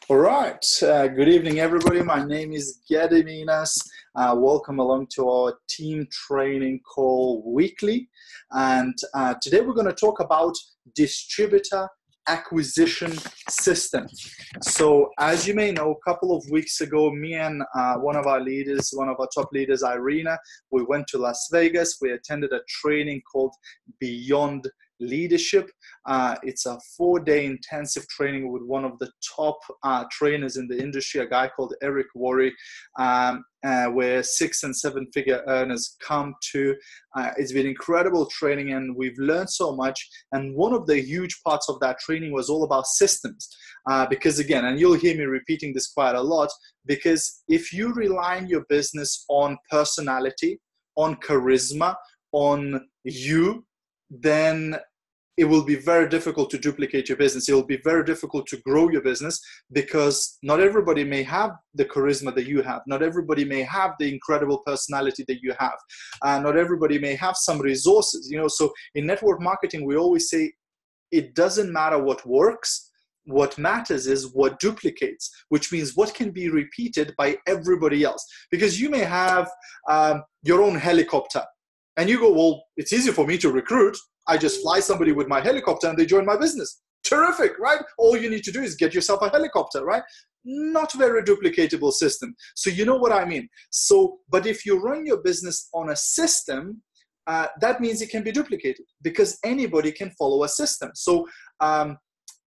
All right. Good evening, everybody. My name is Gediminas. Welcome along to our team training call weekly. And today we're going to talk about distributor acquisition system. So as you may know, a couple of weeks ago, me and one of our top leaders, Irina, we went to Las Vegas. We attended a training called Beyond Leadership. It's a 4-day intensive training with one of the top trainers in the industry, a guy called Eric Worre, where 6- and 7-figure earners come to. It's been incredible training, and we've learned so much. And one of the huge parts of that training was all about systems. Because again, and you'll hear me repeating this quite a lot, because if you rely on your business on personality, on charisma, on you, then it will be very difficult to duplicate your business. It will be very difficult to grow your business because not everybody may have the charisma that you have. Not everybody may have the incredible personality that you have. Not everybody may have some resources. So in network marketing, we always say it doesn't matter what works. What matters is what duplicates, which means what can be repeated by everybody else. Because you may have your own helicopter and you go, well, it's easy for me to recruit. I just fly somebody with my helicopter and they join my business. Terrific, right? All you need to do is get yourself a helicopter, right? Not very duplicatable system. So you know what I mean? But if you run your business on a system, that means it can be duplicated because anybody can follow a system. So I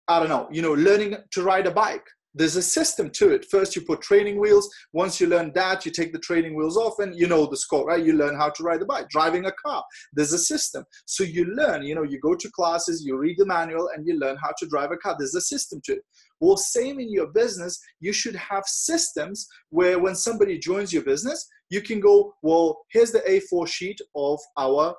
don't know, learning to ride a bike. There's a system to it. First, you put training wheels. Once you learn that, you take the training wheels off and you know the score, right? You learn how to ride a bike. Driving a car, there's a system. So you learn, you go to classes, you read the manual, and you learn how to drive a car. There's a system to it. Well, same in your business, you should have systems where when somebody joins your business, you can go, well, here's the A4 sheet of our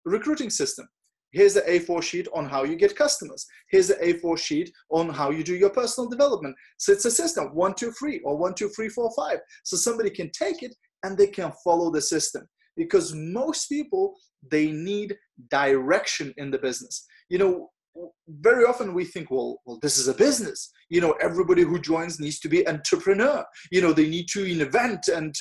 recruiting system. Here's the A4 sheet on how you get customers. Here's the A4 sheet on how you do your personal development. So it's a system, 1, 2, 3, or 1, 2, 3, 4, 5. So somebody can take it and they can follow the system. Because most people, they need direction in the business. Very often we think, well, this is a business. Everybody who joins needs to be an entrepreneur. They need to invent. And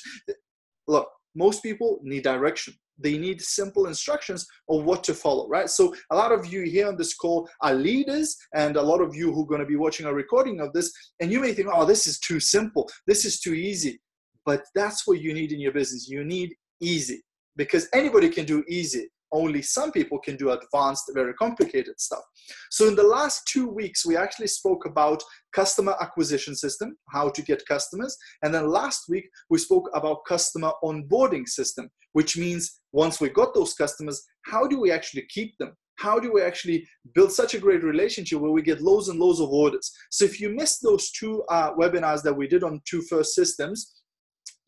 look, most people need direction. They need simple instructions of what to follow, right? So a lot of you here on this call are leaders, and a lot of you who are going to be watching a recording of this, and you may think, oh, this is too simple. This is too easy. But that's what you need in your business. You need easy, because anybody can do easy. Only some people can do advanced, very complicated stuff. So in the last 2 weeks, we actually spoke about customer acquisition system, how to get customers. And then last week, we spoke about customer onboarding system, which means once we got those customers, how do we actually keep them? How do we actually build such a great relationship where we get loads and loads of orders? So if you missed those two webinars that we did on 2 first systems,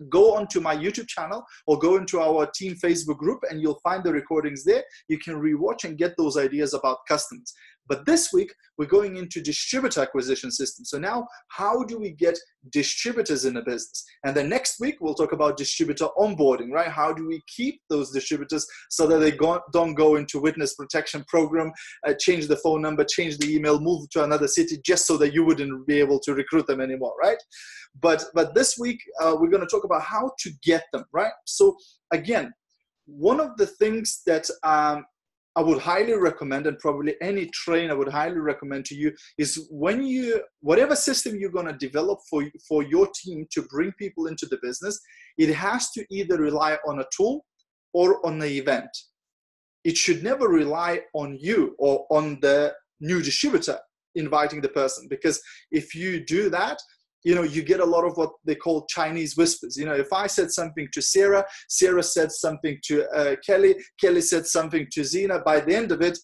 go onto my YouTube channel or go into our team Facebook group and you'll find the recordings there. You can rewatch and get those ideas about customers. But this week, we're going into distributor acquisition system. So now, how do we get distributors in a business? And then next week, we'll talk about distributor onboarding, right? How do we keep those distributors so that they don't go into witness protection program, change the phone number, change the email, move to another city just so that you wouldn't be able to recruit them anymore, right? But this week, we're going to talk about how to get them, right? So again, one of the things that I would highly recommend, and probably any trainer would highly recommend to you, is whatever system you're going to develop for your team to bring people into the business, it has to either rely on a tool or on the event. It should never rely on you or on the new distributor inviting the person, because if you do that, you get a lot of what they call Chinese whispers. If I said something to Sarah, Sarah said something to Kelly, Kelly said something to Zena, by the end of it,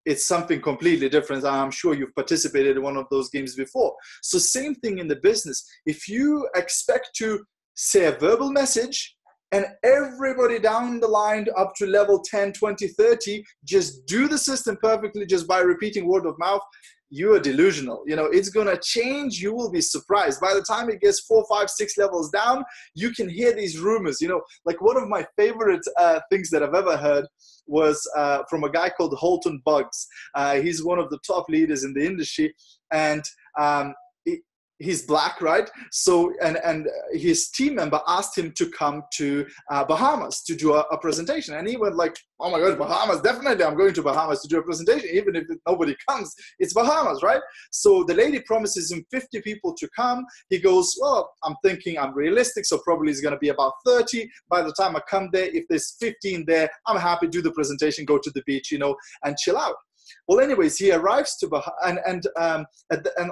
it's something completely different. I'm sure you've participated in one of those games before. So same thing in the business. If you expect to say a verbal message and everybody down the line up to level 10, 20, 30, just do the system perfectly just by repeating word of mouth, you are delusional. It's going to change. You will be surprised. By the time it gets 4, 5, 6 levels down, you can hear these rumors. Like one of my favorite things that I've ever heard was from a guy called Holton Buggs. He's one of the top leaders in the industry. And he's black, right? So, and his team member asked him to come to Bahamas to do a presentation. And he went like, oh my God, Bahamas, definitely I'm going to Bahamas to do a presentation. Even if nobody comes, it's Bahamas, right? So the lady promises him 50 people to come. He goes, well, I'm thinking I'm realistic, so probably it's going to be about 30. By the time I come there, if there's 15 there, I'm happy to do the presentation, go to the beach, you know, and chill out. Well, anyways, he arrives to Bahamas, and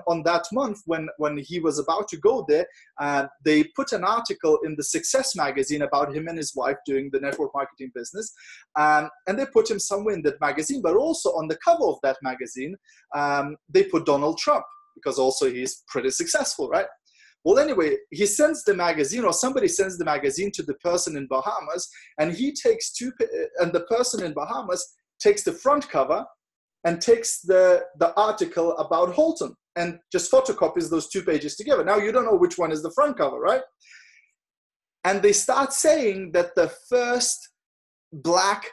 on that month when he was about to go there, they put an article in the Success magazine about him and his wife doing the network marketing business, and they put him somewhere in that magazine, but also on the cover of that magazine, they put Donald Trump, because also he's pretty successful, right? Well, anyway, he sends the magazine, or somebody sends the magazine to the person in Bahamas, and he takes and the person in Bahamas takes the front cover and takes the article about Holton and just photocopies those 2 pages together. Now you don't know which one is the front cover, right? And they start saying that the first black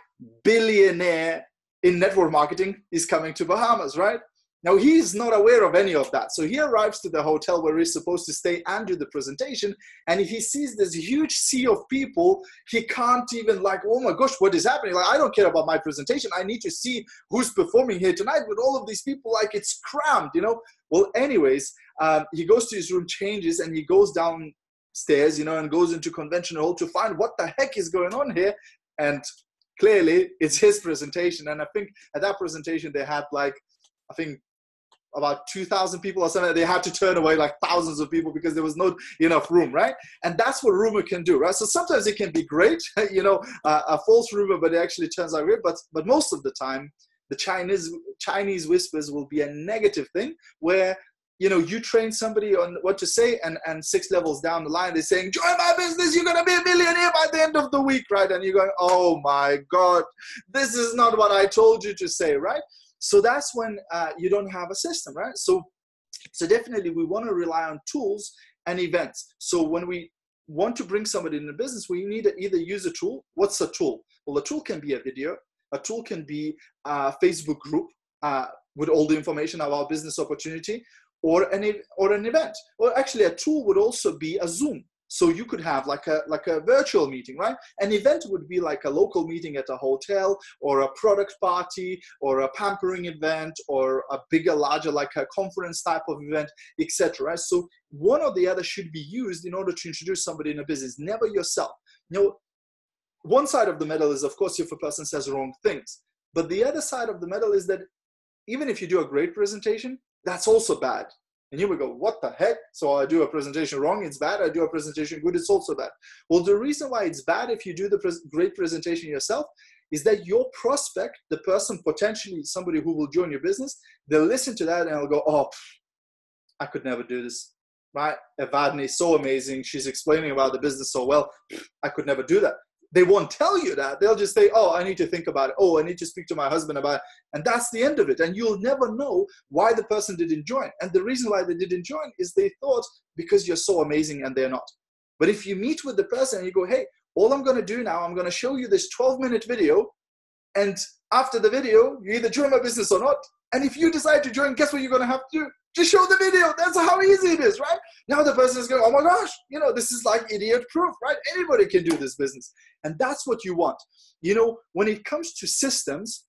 billionaire in network marketing is coming to Bahamas, right? Now he's not aware of any of that. So he arrives to the hotel where he's supposed to stay and do the presentation, and he sees this huge sea of people. He can't even like, oh my gosh, what is happening? Like, I don't care about my presentation. I need to see who's performing here tonight with all of these people. Like, it's crammed, you know? Well, anyways, he goes to his room, changes, and he goes downstairs, you know, and goes into convention hall to find what the heck is going on here. And clearly it's his presentation. And I think at that presentation, they had like, I think, about 2,000 people or something. They had to turn away like thousands of people because there was not enough room, right? And that's what rumor can do, right? So sometimes it can be great, you know, a false rumor, but it actually turns out great. But most of the time, the Chinese whispers will be a negative thing where, you know, you train somebody on what to say, and 6 levels down the line, they're saying, join my business, you're going to be a millionaire by the end of the week, right? And you're going, oh my God, this is not what I told you to say, right? So that's when you don't have a system, right? So definitely we want to rely on tools and events. So when we want to bring somebody in the business, we need to either use a tool. What's a tool? Well, a tool can be a video. A tool can be a Facebook group with all the information about business opportunity, or an event. Or actually, a tool would also be a Zoom. So you could have like a virtual meeting, right? An event would be like a local meeting at a hotel, or a product party, or a pampering event, or a bigger, larger, like a conference type of event, etc. Right? So one or the other should be used in order to introduce somebody in a business, never yourself. You know, one side of the medal is, of course, if a person says wrong things. But the other side of the medal is that even if you do a great presentation, that's also bad. And you would go, what the heck? So I do a presentation wrong, it's bad. I do a presentation good, it's also bad. Well, the reason why it's bad if you do the great presentation yourself is that your prospect, the person potentially, somebody who will join your business, they'll listen to that and they'll go, oh, I could never do this, right? Evadne is so amazing. She's explaining about the business so well. I could never do that. They won't tell you that. They'll just say, oh, I need to think about it. Oh, I need to speak to my husband about it. And that's the end of it. And you'll never know why the person didn't join. And the reason why they didn't join is they thought because you're so amazing and they're not. But if you meet with the person and you go, hey, all I'm going to do now, I'm going to show you this 12-minute video. And after the video, you either join my business or not. And if you decide to join, guess what you're going to have to do? Just show the video. That's how easy it is, right? Now the person is going, oh my gosh, you know, this is like idiot proof, right? Anybody can do this business. And that's what you want. You know, when it comes to systems,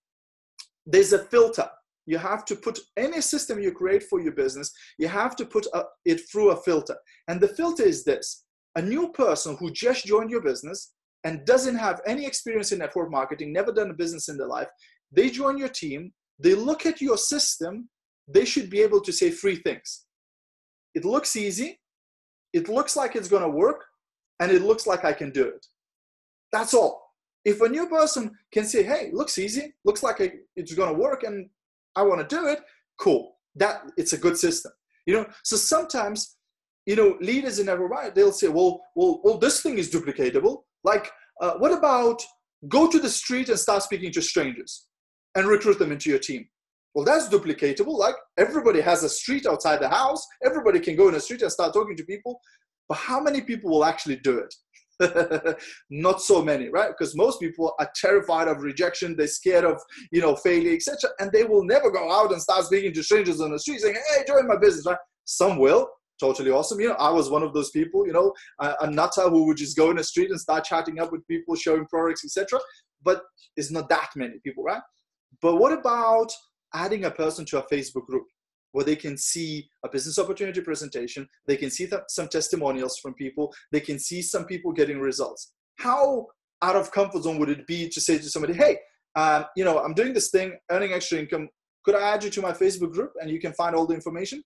there's a filter. You have to put any system you create for your business, you have to put it through a filter. And the filter is this: a new person who just joined your business and doesn't have any experience in network marketing, never done a business in their life, they join your team, they look at your system, they should be able to say 3 things. It looks easy, it looks like it's going to work, and it looks like I can do it. That's all. If a new person can say, hey, looks easy, looks like it's going to work, and I want to do it, cool. That it's a good system. You know, so sometimes, you know, leaders in everybody, they'll say, well, this thing is duplicatable. Like, what about go to the street and start speaking to strangers and recruit them into your team? Well, that's duplicatable. Like, everybody has a street outside the house. Everybody can go in the street and start talking to people. But how many people will actually do it? Not so many, right? Because most people are terrified of rejection. They're scared of, you know, failure, etc. And they will never go out and start speaking to strangers on the street saying, hey, join my business, right? Some will, totally awesome. You know, I was one of those people, you know, a nutter who would just go in the street and start chatting up with people, showing products, etc. But it's not that many people, right? But what about adding a person to a Facebook group where they can see a business opportunity presentation, they can see some testimonials from people, they can see some people getting results? How out of comfort zone would it be to say to somebody, hey, you know, I'm doing this thing, earning extra income. Could I add you to my Facebook group and you can find all the information?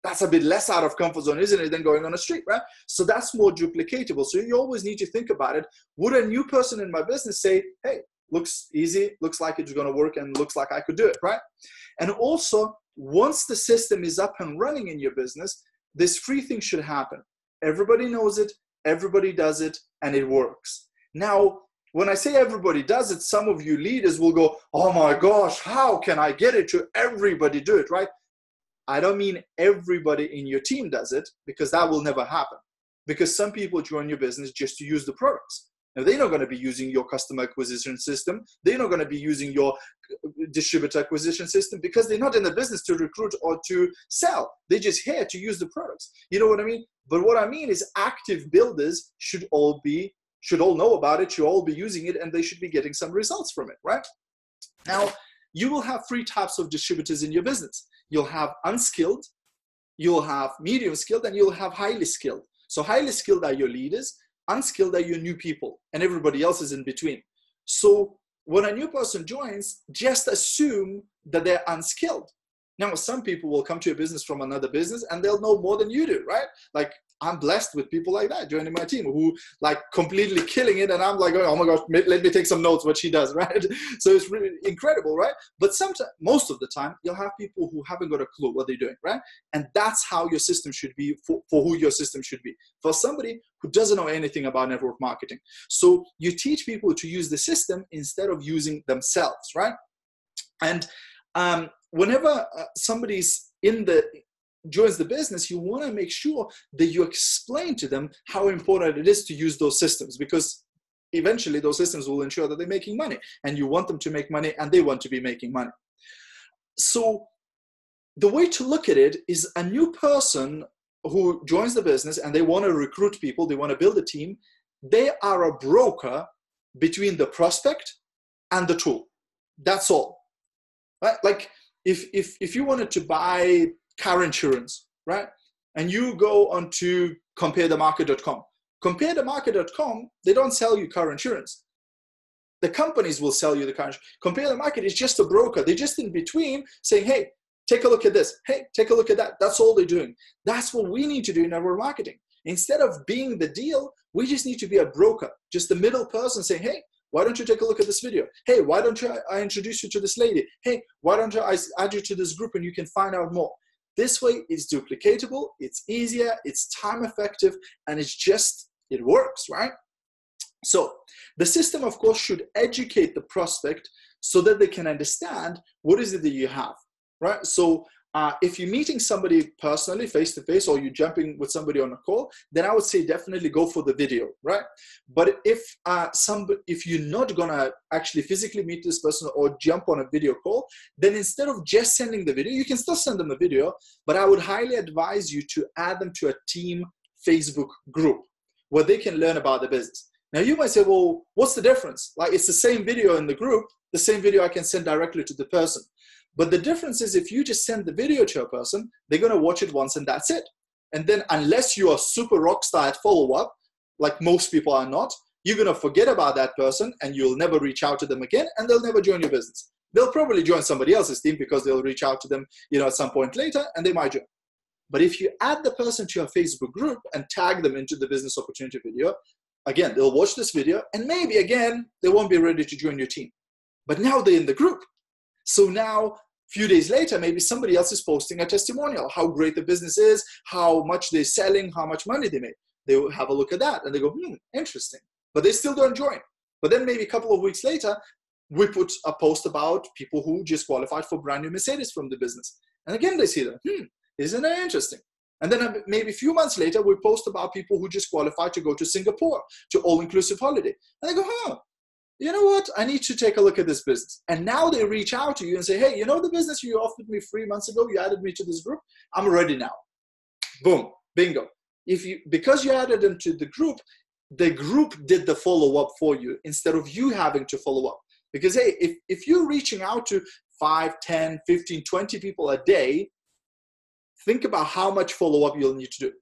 That's a bit less out of comfort zone, isn't it, than going on a street, right? So that's more duplicatable. So you always need to think about it. Would a new person in my business say, hey, looks easy, looks like it's going to work, and looks like I could do it, right? And also, once the system is up and running in your business, this three things should happen. Everybody knows it, everybody does it, and it works. Now, when I say everybody does it, some of you leaders will go, oh my gosh, how can I get it to everybody do it, right? I don't mean everybody in your team does it, because that will never happen. Because some people join your business just to use the products. Now, they're not going to be using your customer acquisition system. They're not going to be using your distributor acquisition system, because they're not in the business to recruit or to sell. They're just here to use the products. You know what I mean? But what I mean is active builders should all know about it, should all be using it, and they should be getting some results from it, right? Now, you will have three types of distributors in your business. You'll have unskilled, you'll have medium skilled, and you'll have highly skilled. So highly skilled are your leaders, unskilled are your new people, and everybody else is in between. So when a new person joins, just assume that they're unskilled. Now, some people will come to your business from another business and they'll know more than you do, right? Like, I'm blessed with people like that joining my team who like completely killing it. And I'm like, oh my gosh, let me take some notes what she does, right? So it's really incredible, right? But sometimes, most of the time, you'll have people who haven't got a clue what they're doing, right? And that's how your system should be for who your system should be. For somebody who doesn't know anything about network marketing. So you teach people to use the system instead of using themselves, right? And whenever somebody's joins the business, you want to make sure that you explain to them how important it is to use those systems, because eventually those systems will ensure that they're making money, and you want them to make money and they want to be making money. So the way to look at it is, a new person who joins the business and they want to recruit people, they want to build a team, they are a broker between the prospect and the tool. That's all, right? Like if you wanted to buy car insurance, right? And you go onto comparethemarket.com. Comparethemarket.com, they don't sell you car insurance. The companies will sell you the car insurance. Compare the Market is just a broker. They're just in between saying, hey, take a look at this. Hey, take a look at that. That's all they're doing. That's what we need to do in our marketing. Instead of being the deal, we just need to be a broker, just the middle person saying, hey, why don't you take a look at this video? Hey, why don't I introduce you to this lady? Hey, why don't I add you to this group and you can find out more? This way, it's duplicatable, it's easier, it's time effective, and it works, right? So the system, of course, should educate the prospect so that they can understand what is it that you have, right? So if you're meeting somebody personally, face-to-face, or you're jumping with somebody on a call, then I would say definitely go for the video, right? But if you're not gonna actually physically meet this person or jump on a video call, then instead of just sending the video, you can still send them a video, but I would highly advise you to add them to a team Facebook group where they can learn about the business. Now you might say, well, what's the difference? Like, it's the same video in the group, the same video I can send directly to the person. But the difference is, if you just send the video to a person, they're going to watch it once and that's it. And then unless you are super rock star at follow-up, like most people are not, you're going to forget about that person and you'll never reach out to them again, and they'll never join your business. They'll probably join somebody else's team because they'll reach out to them, at some point later, and they might join. But if you add the person to your Facebook group and tag them into the business opportunity video, again, they'll watch this video and maybe again, they won't be ready to join your team. But now they're in the group. So now, a few days later, maybe somebody else is posting a testimonial, how great the business is, how much they're selling, how much money they made. They will have a look at that and they go, interesting. But they still don't join. But then maybe a couple of weeks later, we put a post about people who just qualified for brand new Mercedes from the business. And again, they see that, isn't that interesting? And then maybe a few months later, we post about people who just qualified to go to Singapore, to all-inclusive holiday. And they go, you know what? I need to take a look at this business. And now they reach out to you and say, hey, the business you offered me 3 months ago, you added me to this group. I'm ready now. Boom. Bingo. Because you added them to the group did the follow-up for you instead of you having to follow up. Because, hey, if you're reaching out to 5, 10, 15, 20 people a day, think about how much follow-up you'll need to do.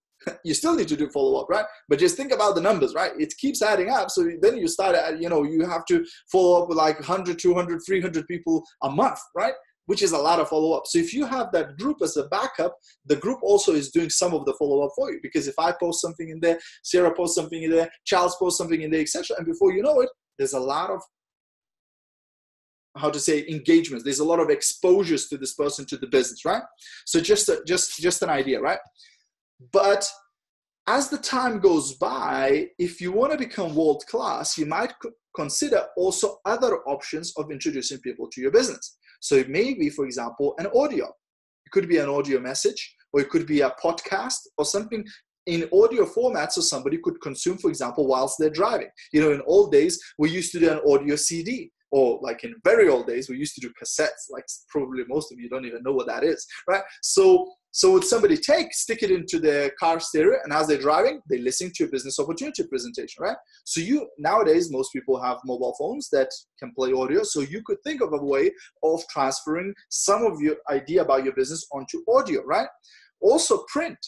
You still need to do follow-up, right? But just think about the numbers, right? It keeps adding up. So then you start, you have to follow up with like 100, 200, 300 people a month, right? Which is a lot of follow-up. So if you have that group as a backup, the group also is doing some of the follow-up for you. Because if I post something in there, Sarah posts something in there, Charles posts something in there, etc., and before you know it, there's a lot of, engagements. There's a lot of exposures to this person, to the business, right? So just an idea, right? But as the time goes by, if you want to become world-class, you might consider also other options of introducing people to your business. So it may be, for example, an audio. It could be an audio message, or it could be a podcast or something in audio format so somebody could consume, for example, whilst they're driving. In old days, we used to do an audio CD. Or like in very old days, we used to do cassettes, like probably most of you don't even know what that is, right? So would somebody stick it into their car stereo, and as they're driving, they listen to a business opportunity presentation, right? So nowadays, most people have mobile phones that can play audio. So you could think of a way of transferring some of your idea about your business onto audio, right? Also print.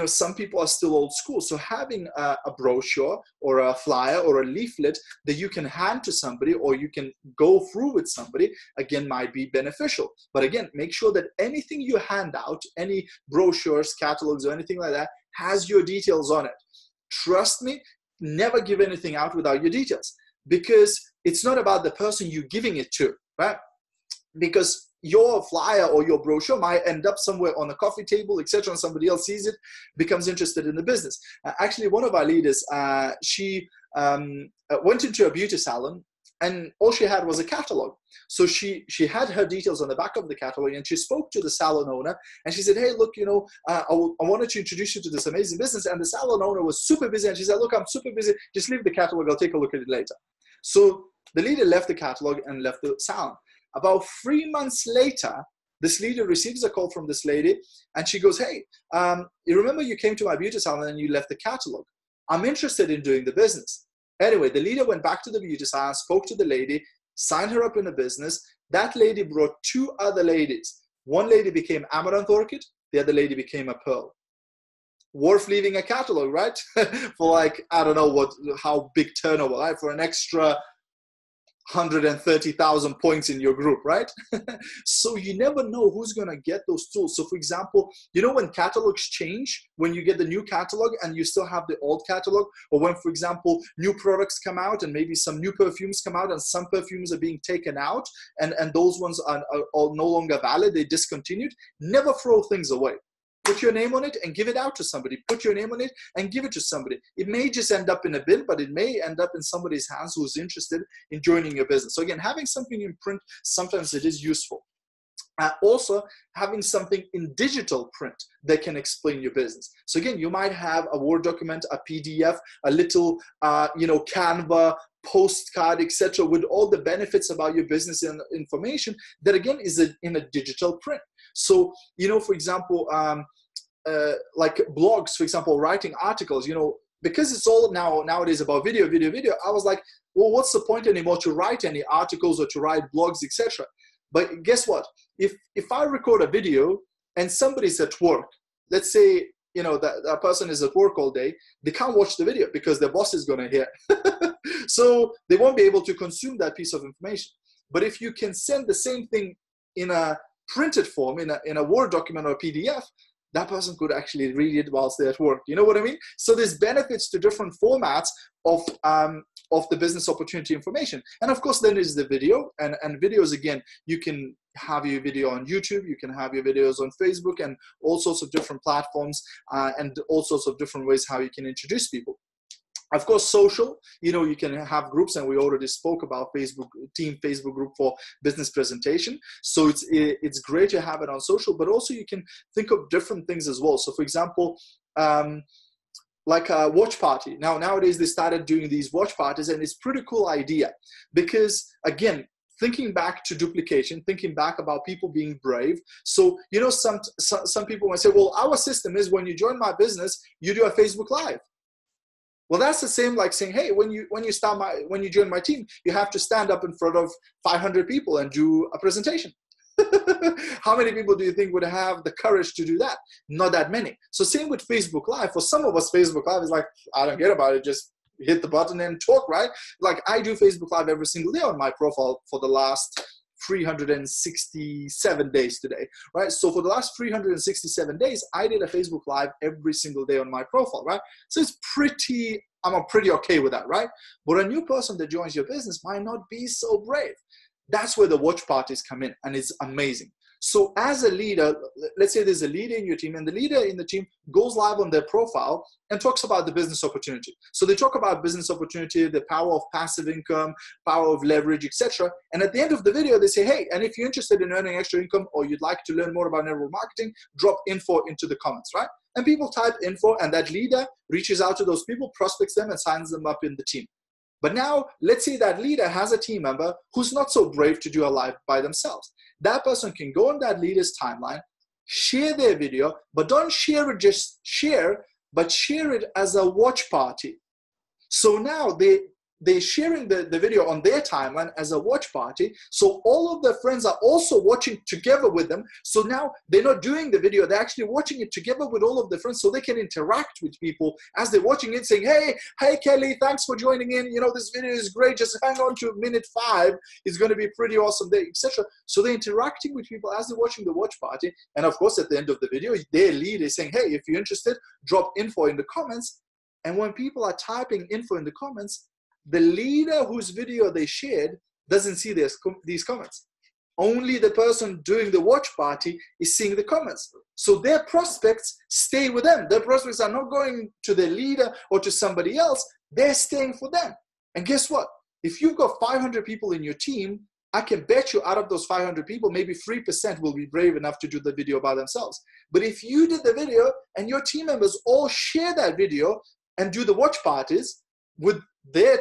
Some people are still old school. So having a brochure or a flyer or a leaflet that you can hand to somebody or you can go through with somebody, again, might be beneficial. But again, make sure that anything you hand out, any brochures, catalogs, or anything like that, has your details on it. Trust me, never give anything out without your details, because it's not about the person you're giving it to, right? Because your flyer or your brochure might end up somewhere on a coffee table, etc., and somebody else sees it, becomes interested in the business. Actually, one of our leaders, she went into a beauty salon, and all she had was a catalog. So she had her details on the back of the catalog, and she spoke to the salon owner, and she said, hey, look, I wanted to introduce you to this amazing business. And the salon owner was super busy, and she said, look, I'm super busy. Just leave the catalog. I'll take a look at it later. So the leader left the catalog and left the salon. About 3 months later, this leader receives a call from this lady, and she goes, hey, you remember you came to my beauty salon and you left the catalog? I'm interested in doing the business. Anyway, the leader went back to the beauty salon, spoke to the lady, signed her up in a business. That lady brought 2 other ladies. One lady became Amaranth Orchid, the other lady became a Pearl. Worth leaving a catalog, right? For like, I don't know how big turnover, right? For an extra 130,000 points in your group, right? So you never know who's going to get those tools. So for example, when catalogs change, when you get the new catalog and you still have the old catalog, or when, for example, new products come out and maybe some new perfumes come out and some perfumes are being taken out and those ones are no longer valid, they discontinued, never throw things away. Put your name on it and give it out to somebody. Put your name on it and give it to somebody. It may just end up in a bin, but it may end up in somebody's hands who's interested in joining your business. So again, having something in print, sometimes it is useful. Also, having something in digital print that can explain your business. So again, you might have a Word document, a PDF, a little, Canva, postcard, etc., with all the benefits about your business and information that again is in a digital print. So, for example, like blogs, for example, writing articles, because it's all nowadays about video, I was like, well, what's the point anymore to write any articles or to write blogs, etc.? But guess what? If I record a video and somebody's at work, let's say, that person is at work all day, they can't watch the video because their boss is going to hear. So they won't be able to consume that piece of information. But if you can send the same thing in a printed form, in a Word document or a PDF, that person could actually read it whilst they're at work. You know what I mean? So there's benefits to different formats of the business opportunity information. And of course, then there's the video. And videos, again, you can have your video on YouTube, you can have your videos on Facebook and all sorts of different platforms and all sorts of different ways how you can introduce people. Of course, social, you can have groups, and we already spoke about team Facebook group for business presentation. So it's great to have it on social, but also you can think of different things as well. So for example, like a watch party. Nowadays they started doing these watch parties, and it's a pretty cool idea because, again, thinking back to duplication, thinking back about people being brave. So, you know, some people might say, well, our system is when you join my business, you do a Facebook Live. Well, that's the same like saying, hey, when you join my team, you have to stand up in front of 500 people and do a presentation. How many people do you think would have the courage to do that? Not that many. So same with Facebook Live. For some of us, Facebook Live is like, I don't care about it, just hit the button and talk, right? Like I do Facebook Live every single day on my profile for the last 367 days today, right? So for the last 367 days, I did a Facebook Live every single day on my profile, right? So it's I'm pretty okay with that, right? But a new person that joins your business might not be so brave. That's where the watch parties come in, and it's amazing. So as a leader, let's say there's a leader in your team, and the leader in the team goes live on their profile and talks about the business opportunity. So they talk about business opportunity, the power of passive income, power of leverage, etc. And at the end of the video, they say, hey, and if you're interested in earning extra income or you'd like to learn more about network marketing, drop info into the comments, right? And people type info, and that leader reaches out to those people, prospects them, and signs them up in the team. But now, let's say that leader has a team member who's not so brave to do a live by themselves. That person can go on that leader's timeline, share their video, but don't share it just share, but share it as a watch party. So now they're sharing the video on their timeline as a watch party. So all of their friends are also watching together with them. So now they're not doing the video, they're actually watching it together with all of their friends, so they can interact with people as they're watching it, saying, hey Kelly, thanks for joining in. You know, this video is great. Just hang on to minute 5. It's going to be pretty awesome day, etc. So they're interacting with people as they're watching the watch party. And of course, at the end of the video, their lead is saying, hey, if you're interested, drop info in the comments. And when people are typing info in the comments, the leader whose video they shared doesn't see these comments. Only the person doing the watch party is seeing the comments. So their prospects stay with them. Their prospects are not going to the leader or to somebody else. They're staying for them. And guess what? If you've got 500 people in your team, I can bet you out of those 500 people, maybe 3% will be brave enough to do the video by themselves. But if you did the video and your team members all share that video and do the watch parties with their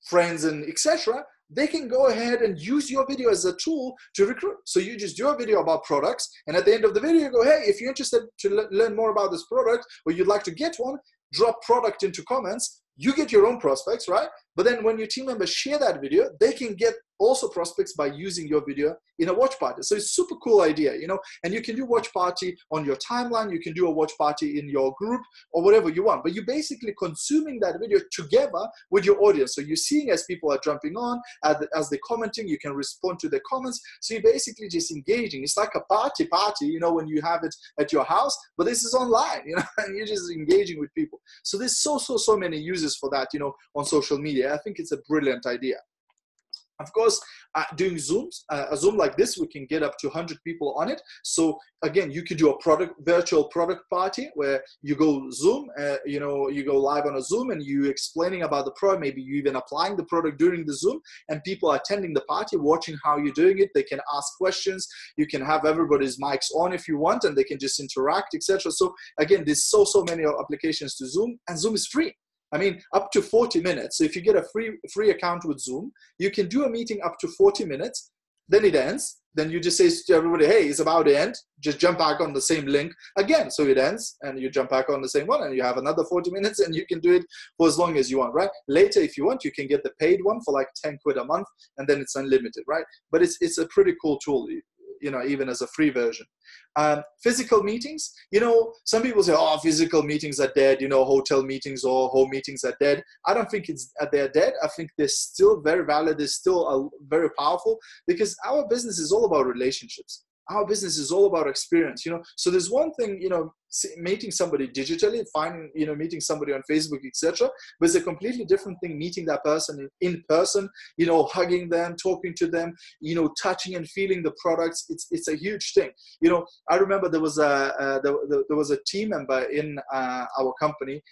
friends and etc., they can go ahead and use your video as a tool to recruit. So you just do a video about products, and at the end of the video, you go, hey, if you're interested to learn more about this product or you'd like to get one, drop product into comments. You get your own prospects, right? But then when your team members share that video, they can get also prospects by using your video in a watch party. So it's a super cool idea, you know, and you can do watch party on your timeline. You can do a watch party in your group or whatever you want, but you're basically consuming that video together with your audience. So you're seeing as people are jumping on, as they're commenting, you can respond to their comments. So you're basically just engaging. It's like a party, you know, when you have it at your house, but this is online, you know, and you're just engaging with people. So there's so many uses for that, you know, on social media. I think it's a brilliant idea. Of course, doing Zooms, a Zoom like this, we can get up to 100 people on it. So again, you could do a virtual product party where you go Zoom, you know, you go live on a Zoom and you explaining about the product, maybe you even applying the product during the Zoom, and people are attending the party, watching how you're doing it. They can ask questions. You can have everybody's mics on if you want, and they can just interact, etc. So again, there's so many applications to Zoom, and Zoom is free. I mean, up to 40 minutes. So if you get a free account with Zoom, you can do a meeting up to 40 minutes, then it ends. Then you just say to everybody, hey, it's about to end. Just jump back on the same link again. So it ends, and you jump back on the same one, and you have another 40 minutes, and you can do it for as long as you want, right? Later, if you want, you can get the paid one for like 10 quid a month, and then it's unlimited, right? But it's a pretty cool tool, you know, even as a free version. Physical meetings, you know, some people say, oh, physical meetings are dead, you know, hotel meetings or home meetings are dead. I don't think they're dead. I think they're still very valid. They're still very powerful, because our business is all about relationships. Our business is all about experience, you know. So there's one thing, you know, meeting somebody digitally, meeting somebody on Facebook, etc. But it's a completely different thing meeting that person in person, you know, hugging them, talking to them, you know, touching and feeling the products. It's a huge thing. You know, I remember there was a team member in our company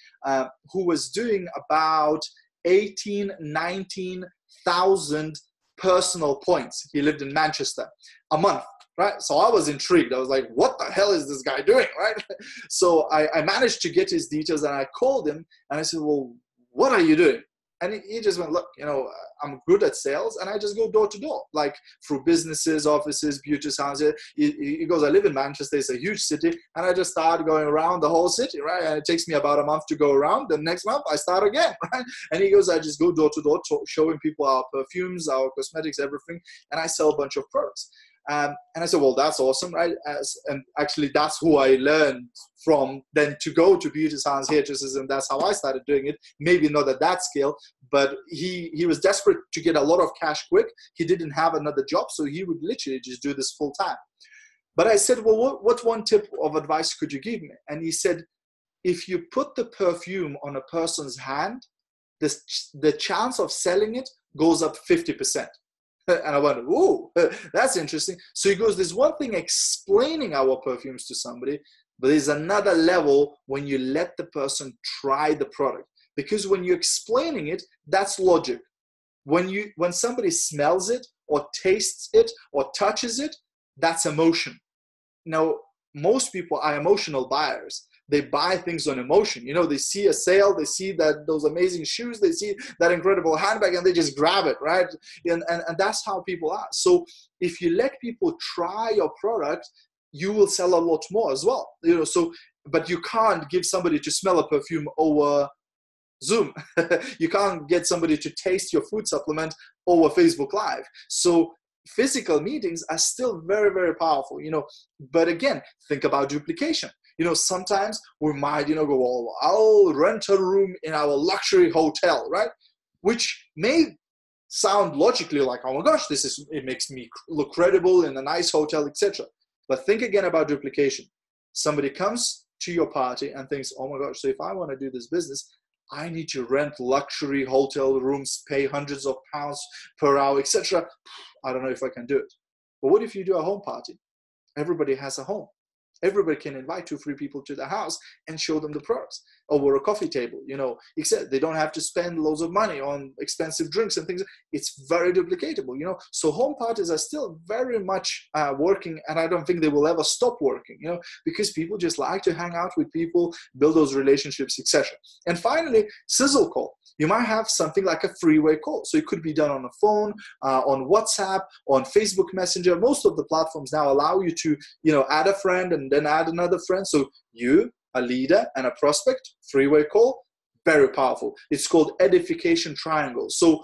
who was doing about 19,000 personal points. He lived in Manchester a month. Right, so I was intrigued. I was like, what the hell is this guy doing, right? So I managed to get his details, and I called him and I said, well, what are you doing? And he just went, look, I'm good at sales, and I just go door to door, like through businesses, offices, beauty salons. He goes, I live in Manchester, it's a huge city, and I just started going around the whole city, right? And it takes me about a month to go around. The next month I start again, right? And he goes, I just go door to door, showing people our perfumes, our cosmetics, everything, and I sell a bunch of products. And I said, well, that's awesome, right? And actually, that's who I learned from then to go to beauty salons, hairdressers, and that's how I started doing it. Maybe not at that scale, but he was desperate to get a lot of cash quick. He didn't have another job, so he would literally just do this full time. But I said, well, what one tip of advice could you give me? And he said, if you put the perfume on a person's hand, the chance of selling it goes up 50%. And I went, ooh, that's interesting. So he goes, there's one thing explaining our perfumes to somebody, but there's another level when you let the person try the product. Because when you're explaining it, that's logic. When somebody smells it or tastes it or touches it, that's emotion. Now, most people are emotional buyers. They buy things on emotion. They see a sale, they see those amazing shoes, they see that incredible handbag, and they just grab it, right? And that's how people are. So if you let people try your product, you will sell a lot more as well. But you can't give somebody to smell a perfume over Zoom. You can't get somebody to taste your food supplement over Facebook Live. So physical meetings are still very, very powerful, but again, think about duplication. Sometimes we might, go, well, I'll rent a room in our luxury hotel, right? Which may sound logically like, oh my gosh, it makes me look credible in a nice hotel, etc. But think again about duplication. Somebody comes to your party and thinks, oh my gosh, so if I want to do this business, I need to rent luxury hotel rooms, pay hundreds of pounds per hour, etc. I don't know if I can do it. But what if you do a home party? Everybody has a home. Everybody can invite 2-3 people to the house and show them the products over a coffee table, except they don't have to spend loads of money on expensive drinks and things. It's very duplicatable, So home parties are still very much working, and I don't think they will ever stop working, because people just like to hang out with people, build those relationships, etc. And finally, sizzle call. You might have something like a three-way call. So it could be done on a phone, on WhatsApp, on Facebook Messenger. Most of the platforms now allow you to, add a friend and then add another friend. So you, a leader, and a prospect, three-way call, very powerful. It's called edification triangle. So,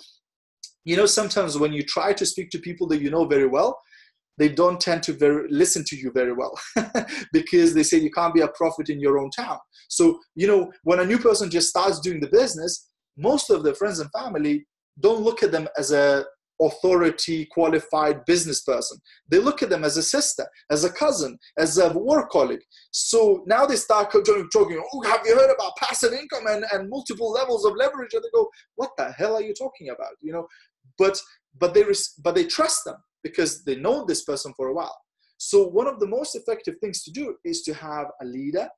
sometimes when you try to speak to people that you know very well, they don't tend to listen to you very well because they say you can't be a prophet in your own town. So, when a new person just starts doing the business, most of their friends and family don't look at them as a authority qualified business person. They look at them as a sister, as a cousin, as a work colleague. So now they start talking, oh, have you heard about passive income and multiple levels of leverage? And they go, what the hell are you talking about? But they trust them because they know this person for a while. So one of the most effective things to do is to have a leader,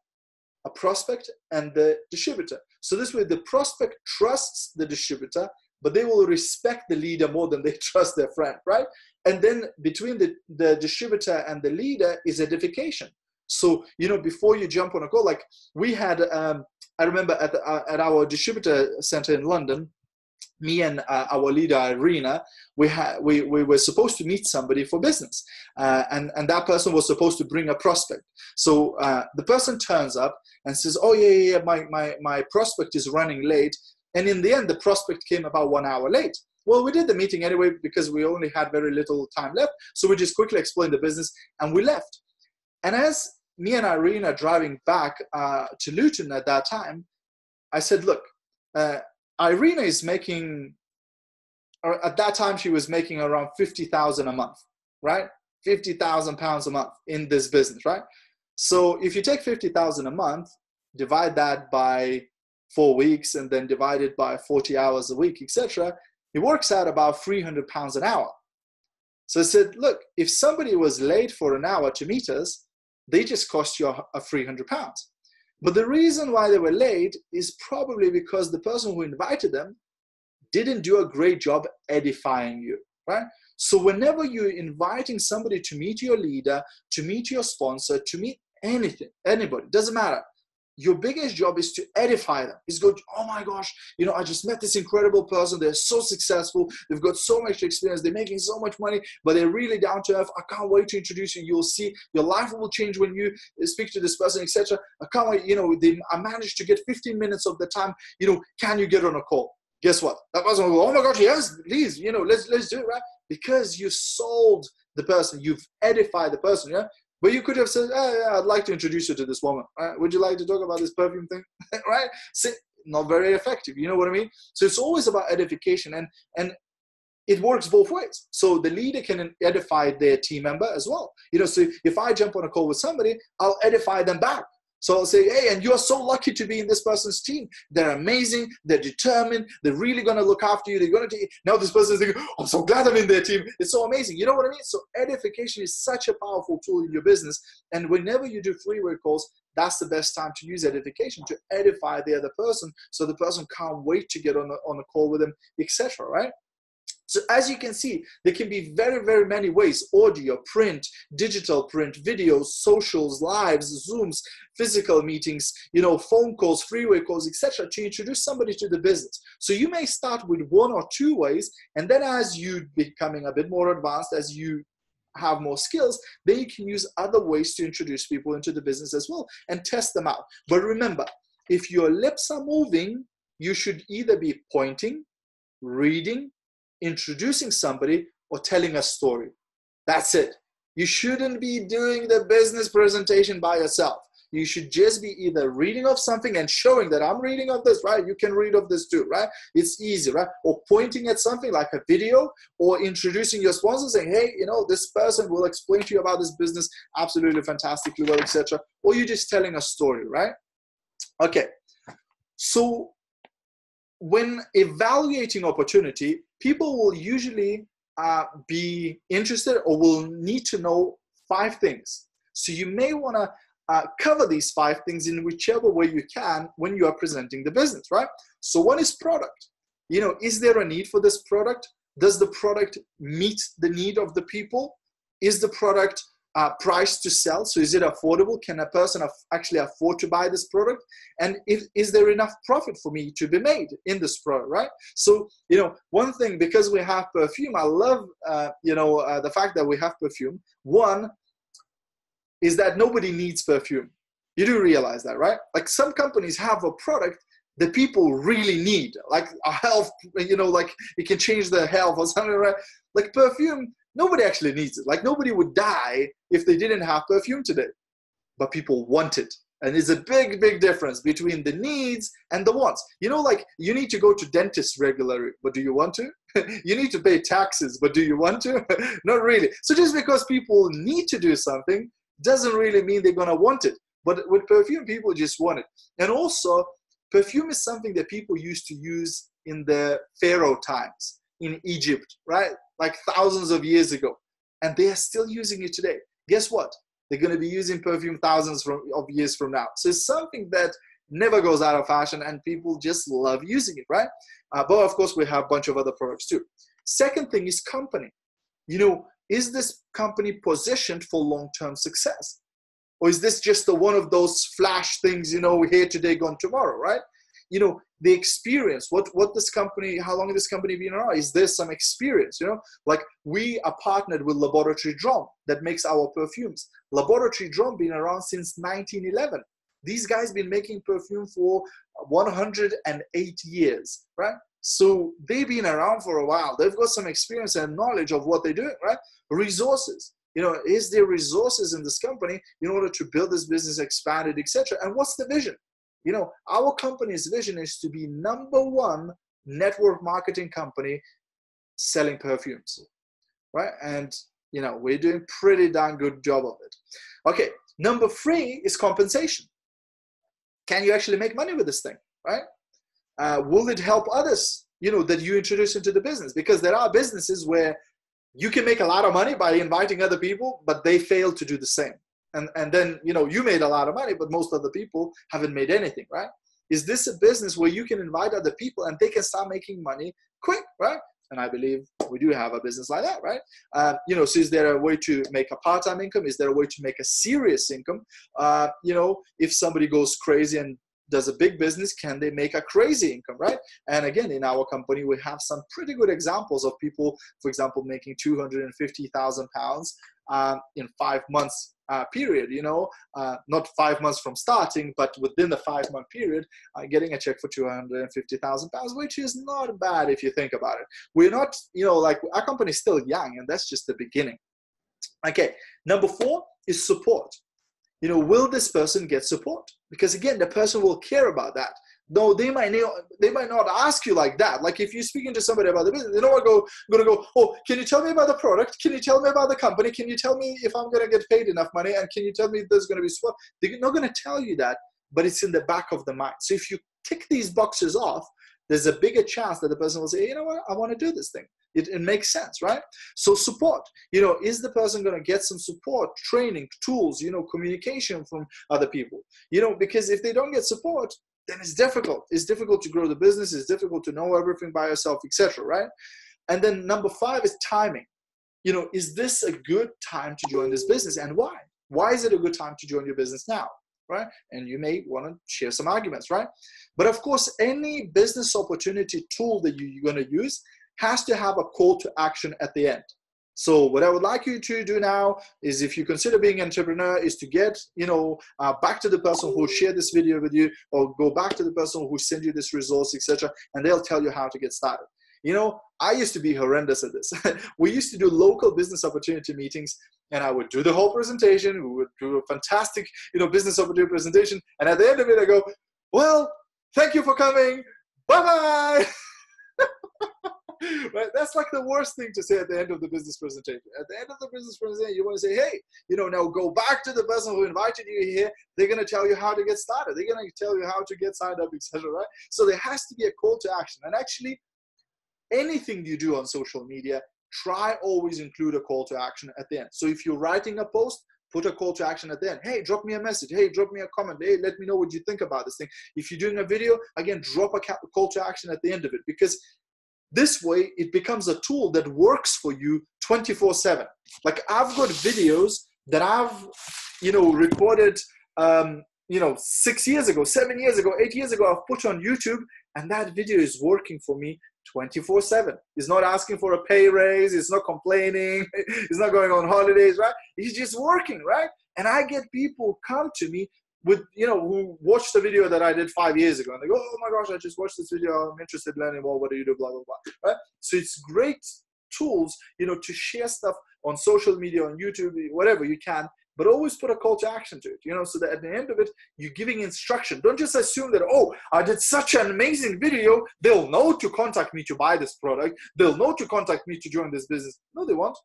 a prospect, and the distributor. So this way the prospect trusts the distributor, but they will respect the leader more than they trust their friend, right? And then between the distributor and the leader is edification. So, before you jump on a call, like we had, I remember at our distributor center in London, me and our leader, Irina, we were supposed to meet somebody for business. And that person was supposed to bring a prospect. So the person turns up and says, oh, yeah, my prospect is running late. And in the end, the prospect came about 1 hour late. Well, we did the meeting anyway because we only had very little time left. So we just quickly explained the business and we left. And as me and Irina are driving back to Luton at that time, I said, look, Irina is making, or at that time she was making around 50,000 a month, right? 50,000 pounds a month in this business, right? So if you take 50,000 a month, divide that by 4 weeks and then divide it by 40 hours a week, etc., it works out about 300 pounds an hour. So I said, look, if somebody was late for an hour to meet us, they just cost you a 300 pounds. But the reason why they were late is probably because the person who invited them didn't do a great job edifying you, right? So whenever you're inviting somebody to meet your leader, to meet your sponsor, to meet anybody, doesn't matter. your biggest job is to edify them. Is go, oh my gosh, you know, I just met this incredible person. They're so successful. They've got so much experience. They're making so much money, but they're really down to earth. I can't wait to introduce you. You'll see your life will change when you speak to this person, etc. I can't wait. You know, I managed to get 15 minutes of the time. You know, can you get on a call? Guess what? That person will go, oh my gosh, yes, please. You know, let's do it, right? Because you sold the person. You've edified the person, yeah? But you could have said, oh, yeah, I'd like to introduce you to this woman. Right? Would you like to talk about this perfume thing? Right? So, not very effective. You know what I mean? So it's always about edification, and it works both ways. So the leader can edify their team member as well. You know, so if I jump on a call with somebody, I'll edify them back. So I'll say, hey, and you're so lucky to be in this person's team. They're amazing. They're determined. They're really going to look after you. They're going to now this person is thinking, oh, I'm so glad I'm in their team. It's so amazing. You know what I mean? So edification is such a powerful tool in your business. And whenever you do freeway calls, that's the best time to use edification, to edify the other person so the person can't wait to get on a call with them, etc. Right? So as you can see, there can be very, very many ways: audio, print, digital print, videos, socials, lives, Zooms, physical meetings, you know, phone calls, freeway calls, etc., to introduce somebody to the business. So you may start with one or two ways, and then as you becoming a bit more advanced, as you have more skills, then you can use other ways to introduce people into the business as well and test them out. But remember, if your lips are moving, you should either be pointing, reading, introducing somebody, or telling a story. That's it. You shouldn't be doing the business presentation by yourself. You should just be either reading of something and showing that I'm reading of this, right? You can read of this too, right? It's easy, right? Or pointing at something like a video, or introducing your sponsor, saying, hey, you know, this person will explain to you about this business absolutely fantastically well, etc. Or you're just telling a story, right? Okay. So when evaluating opportunity, people will usually be interested or will need to know 5 things. So you may want to cover these 5 things in whichever way you can when you are presenting the business, right? So one is product. You know, is there a need for this product? Does the product meet the need of the people? Is the product priced to sell? So is it affordable? Can a person actually afford to buy this product? And is there enough profit for me to be made in this product, right? So, you know, one thing, because we have perfume, I love, the fact that we have perfume. One is that nobody needs perfume. You do realize that, right? Like some companies have a product that people really need, like a health, you know, like it can change their health or something, right? Like perfume, nobody actually needs it. Like nobody would die if they didn't have perfume today, but people want it. And there's a big, big difference between the needs and the wants. You know, like you need to go to dentist regularly, but do you want to? You need to pay taxes, but do you want to? Not really. So just because people need to do something doesn't really mean they're going to want it. But with perfume, people just want it. And also, perfume is something that people used to use in the Pharaoh times in Egypt, right? Like thousands of years ago. And they are still using it today. Guess what? They're going to be using perfume thousands of years from now. So it's something that never goes out of fashion and people just love using it, right? But of course, we have a bunch of other products too. Second thing is company. You know, is this company positioned for long-term success? Or is this just one of those flash things, you know, here today, gone tomorrow, right? You know, the experience, what this company, how long has this company been around? Is there some experience, you know? Like we are partnered with Laboratory Drum that makes our perfumes. Laboratory Drum been around since 1911. These guys been making perfume for 108 years, right? So they've been around for a while. They've got some experience and knowledge of what they're doing, right? Resources. You know, is there resources in this company in order to build this business, expand it, etc.? And what's the vision? You know, our company's vision is to be #1 network marketing company selling perfumes, right? And, you know, we're doing pretty darn good job of it. Okay, number 3 is compensation. Can you actually make money with this thing, right? Will it help others, you know, that you introduce into the business? Because there are businesses where you can make a lot of money by inviting other people, but they fail to do the same. And then, you know, you made a lot of money, but most other people haven't made anything, right? Is this a business where you can invite other people and they can start making money quick, right? And I believe we do have a business like that, right? So is there a way to make a part-time income? Is there a way to make a serious income? If somebody goes crazy and does a big business, can they make a crazy income, right? And again, in our company, we have some pretty good examples of people, for example, making £250,000 in 5 months period, not 5 months from starting, but within the 5-month period, getting a check for £250,000, which is not bad if you think about it. We're not, our company is still young, and that's just the beginning. Okay, number 4 is support. Will this person get support? Because again, the person will care about that. No, they might not ask you like that. Like if you're speaking to somebody about the business, they're not going to go, oh, can you tell me about the product? Can you tell me about the company? Can you tell me if I'm going to get paid enough money? And can you tell me if there's going to be support? They're not going to tell you that, but it's in the back of the mind. So if you tick these boxes off, there's a bigger chance that the person will say, you know what, I want to do this thing. It makes sense, right? So support, is the person going to get some support, training, tools, communication from other people? Because if they don't get support, then it's difficult. It's difficult to grow the business. It's difficult to know everything by yourself, etc., right? And then number 5 is timing. Is this a good time to join this business, and why? Why is it a good time to join your business now, right? And you may want to share some arguments, right? But of course, any business opportunity tool that you're going to use has to have a call to action at the end. So what I would like you to do now is, if you consider being an entrepreneur, is to get, back to the person who shared this video with you, or go back to the person who sent you this resource, etc., and they'll tell you how to get started. I used to be horrendous at this. We used to do local business opportunity meetings, and I would do the whole presentation. We would do a fantastic, business opportunity presentation. And at the end of it, I go, well, thank you for coming. Bye-bye. Right? That's like the worst thing to say at the end of the business presentation. At the end of the business presentation, you want to say, hey, now go back to the person who invited you here. They're going to tell you how to get started. They're going to tell you how to get signed up, etc., right? So there has to be a call to action. And actually, anything you do on social media, try always include a call to action at the end. So if you're writing a post, put a call to action at the end. Hey, drop me a message. Hey, drop me a comment. Hey, let me know what you think about this thing. If you're doing a video, again, drop a call to action at the end of it, because this way it becomes a tool that works for you 24/7. Like I've got videos that I've, recorded, 6 years ago, 7 years ago, 8 years ago, I've put on YouTube, and that video is working for me 24/7. It's not asking for a pay raise. It's not complaining. It's not going on holidays, right? It's just working, right? And I get people come to me with, who watched the video that I did 5 years ago, and they go, oh my gosh, I just watched this video. I'm interested in learning more. What do you do? Blah, blah, blah, right? So it's great tools, to share stuff on social media, on YouTube, whatever you can, but always put a call to action to it, so that at the end of it, you're giving instruction. Don't just assume that, oh, I did such an amazing video, they'll know to contact me to buy this product. They'll know to contact me to join this business. No, they won't.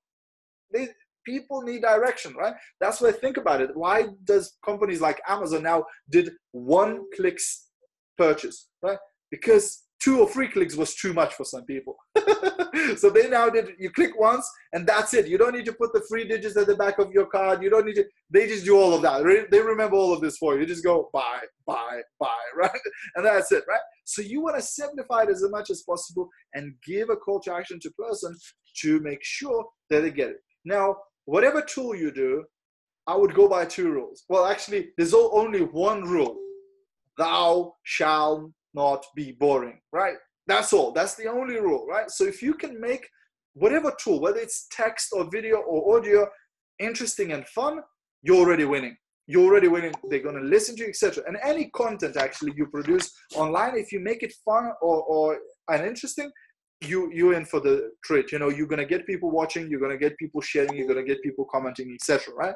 People need direction, right? That's why I think about it. Why does companies like Amazon now did 1 click purchase, right? Because 2 or 3 clicks was too much for some people. So they now did, you click once and that's it. You don't need to put the 3 digits at the back of your card. You don't need to, they just do all of that. They remember all of this for you. You just go buy, right? And that's it, right? So you want to simplify it as much as possible and give a call to action to person to make sure that they get it. Now, whatever tool you do, I would go by 2 rules. Well, actually, there's only 1 rule. Thou shalt not be boring, right? That's all. That's the only rule, right? So if you can make whatever tool, whether it's text or video or audio, interesting and fun, you're already winning. You're already winning. They're going to listen to you, etc. And any content actually you produce online, if you make it fun and interesting, you're in for the treat. You're going to get people watching, you're going to get people sharing, you're going to get people commenting, etc., right?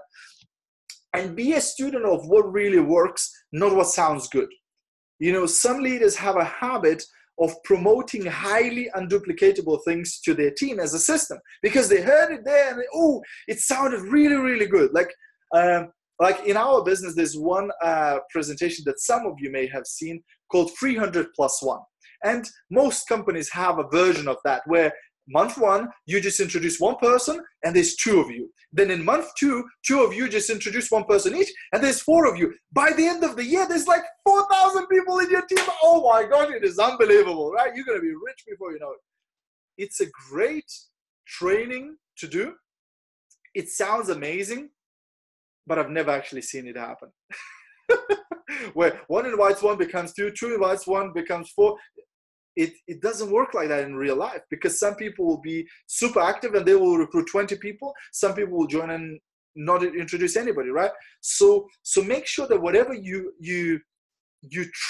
And be a student of what really works, not what sounds good. Some leaders have a habit of promoting highly unduplicatable things to their team as a system because they heard it there and it sounded really, really good. Like in our business, there's one presentation that some of you may have seen called 300+1. And most companies have a version of that where month 1, you just introduce 1 person and there's 2 of you. Then in month 2, 2 of you just introduce 1 person each and there's 4 of you. By the end of the year, there's like 4,000 people in your team. Oh my gosh, it is unbelievable, right? You're going to be rich before you know it. it's a great training to do. It sounds amazing, but I've never actually seen it happen. Where one invites one becomes two, two invites one becomes four. It doesn't work like that in real life, because some people will be super active and they will recruit 20 people. Some people will join and not introduce anybody, right? So make sure that whatever you're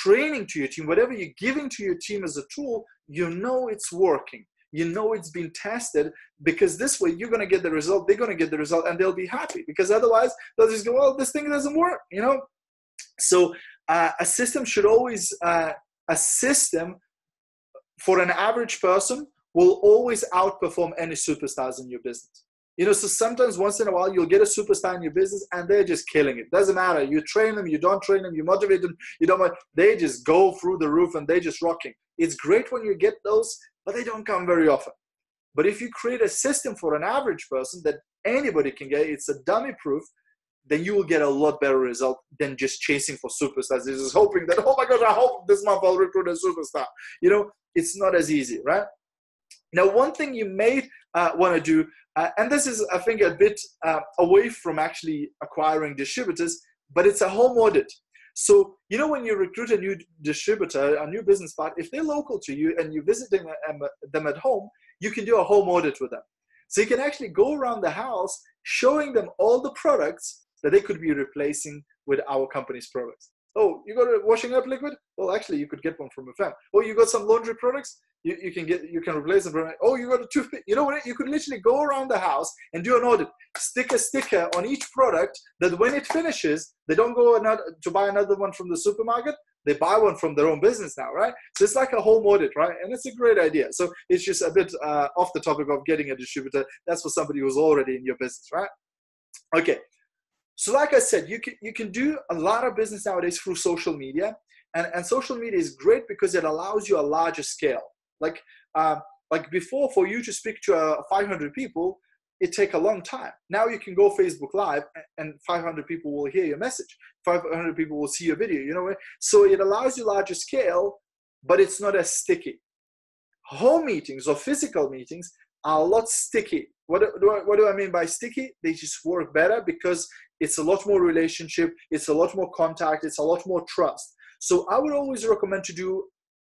training to your team, whatever you're giving to your team as a tool, you know it's working. You know it's been tested, because this way you're going to get the result, they're going to get the result, and they'll be happy. Because otherwise they'll just go, well, this thing doesn't work, you know? So a system should always, a system for an average person will always outperform any superstars in your business. You know, so sometimes once in a while you'll get a superstar in your business and they're just killing it. Doesn't matter. You train them, you don't train them, you motivate them, you don't, they just go through the roof and they're just rocking. It's great when you get those, but they don't come very often. But if you create a system for an average person that anybody can get, it's a dummy proof, then you will get a lot better result than just chasing for superstars. You're just hoping that, oh my gosh, I hope this month I'll recruit a superstar. You know, it's not as easy, right? Now, one thing you may want to do, and this is, I think, a bit away from actually acquiring distributors, but it's a home audit. So, you know, when you recruit a new distributor, a new business partner, if they're local to you and you're visiting them at home, you can do a home audit with them. So you can actually go around the house showing them all the products that they could be replacing with our company's products. Oh, you got a washing up liquid? Well, actually, you could get one from a fan. Oh, you got some laundry products? You can replace them. Oh, you got a toothpick? You know what? You could literally go around the house and do an audit. Stick a sticker on each product that when it finishes, they don't go to buy another one from the supermarket. They buy one from their own business now, right? So it's like a home audit, right? And it's a great idea. So it's just a bit off the topic of getting a distributor. That's for somebody who's already in your business, right? Okay. So like I said, you can do a lot of business nowadays through social media, and social media is great because it allows you a larger scale. Like before, for you to speak to 500 people, it take a long time. Now you can go Facebook Live and 500 people will hear your message. 500 people will see your video, you know. So it allows you larger scale, but it's not as sticky. Home meetings or physical meetings are a lot sticky. What do I mean by sticky? They just work better because it's a lot more relationship, it's a lot more contact, it's a lot more trust. So I would always recommend to do,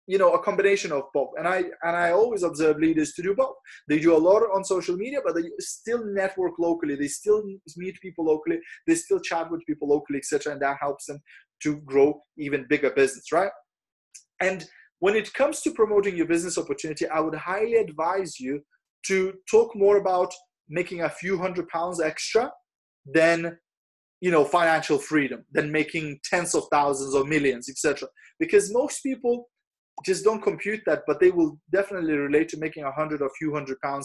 you know, a combination of both. And I always observe leaders to do both. They do a lot on social media, but they still network locally. They still meet people locally. They still chat with people locally, etc. And that helps them to grow even bigger business, right? And when it comes to promoting your business opportunity, I would highly advise you to talk more about making a few £100 extra than, you know, financial freedom, than making tens of thousands or millions, etc. Because most people just don't compute that, but they will definitely relate to making 100 or a few £100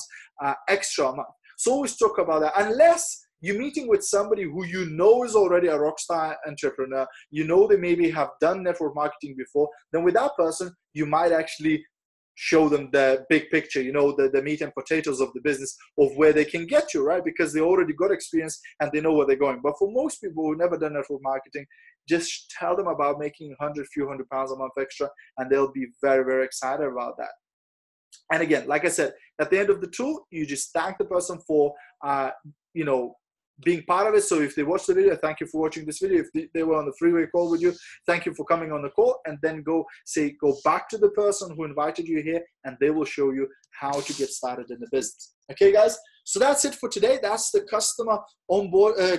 extra a month. So always talk about that, unless you're meeting with somebody who you know is already a rockstar entrepreneur, you know they maybe have done network marketing before, then with that person, you might actually show them the big picture, you know, the meat and potatoes of the business, of where they can get to, right? Because they already got experience and they know where they're going. But for most people who've never done network marketing, just tell them about making 100, few £100 a month extra, and they'll be very, very excited about that. And again, like I said, at the end of the tool, you just thank the person for, you know, being part of it. So if they watch the video, thank you for watching this video. If they were on the freeway call with you, thank you for coming on the call. And then go back to the person who invited you here, and they will show you how to get started in the business. Okay, guys. So that's it for today. That's the customer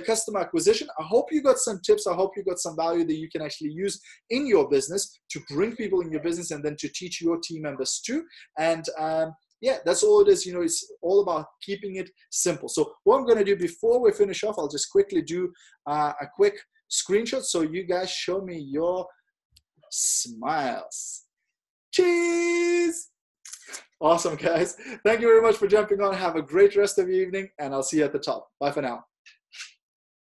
customer acquisition. I hope you got some tips. I hope you got some value that you can actually use in your business to bring people in your business, and then to teach your team members too. And yeah, that's all it is. You know, it's all about keeping it simple. So what I'm going to do before we finish off, I'll just quickly do a quick screenshot so you guys show me your smiles. Cheese! Awesome, guys. Thank you very much for jumping on. Have a great rest of your evening, and I'll see you at the top. Bye for now.